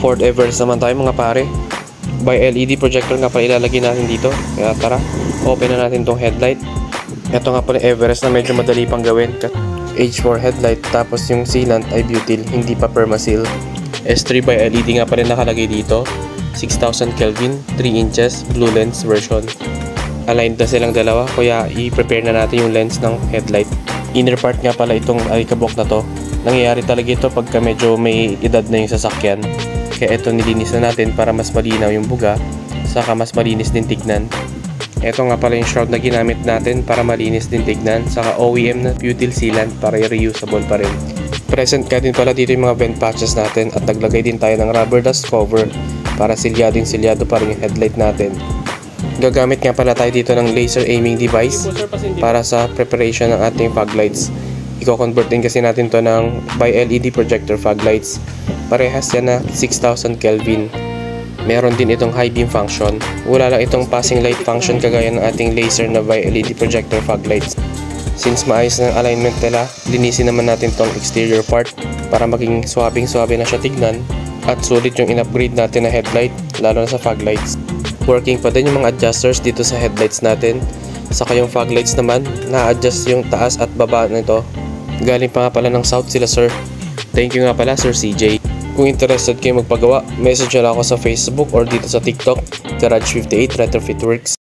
Ford Everest naman tayo mga pare. By LED projector nga pala ilalagay natin dito. Kaya tara, open na natin tong headlight. Ito nga pala Everest na medyo madali pang gawin. H4 headlight, tapos yung sealant ay butyl, hindi pa permaseal. S3 by LED nga pala nakalagay dito. 6000 Kelvin, 3 inches, blue lens version. Aligned na silang dalawa, kaya i-prepare na natin yung lens ng headlight. Inner part nga pala itong alikabok na to. Nangyayari talaga ito pagka medyo may edad na yung sasakyan. Kaya ito nilinis na natin para mas malinaw yung buga, saka mas malinis din tignan. Ito nga pala yung shroud na ginamit natin para malinis din tignan, saka OEM na butyl sealant para reusable pa rin. Present ka din pala dito yung mga vent patches natin at naglagay din tayo ng rubber dust cover para silyado pa rin yung headlight natin. Gagamit nga pala tayo dito ng laser aiming device para sa preparation ng ating fog lights. I-convert din kasi natin to ng by LED projector fog lights. Parehas yan na 6000 Kelvin. Meron din itong high beam function. Wala lang itong passing light function kagaya ng ating laser na by LED projector fog lights. Since maayos ng alignment nila, linisin naman natin tong exterior part para maging swabing-swabe na siya tignan at sulit yung in-upgrade natin na headlight, lalo na sa fog lights. Working pa din yung mga adjusters dito sa headlights natin. Saka yung fog lights naman, na-adjust yung taas at baba nito. Galing pa nga pala ng South sila sir. Thank you nga pala Sir CJ. Kung interested kayo magpagawa, message nyo lang ako sa Facebook or dito sa TikTok, Garage58 Retrofit Works.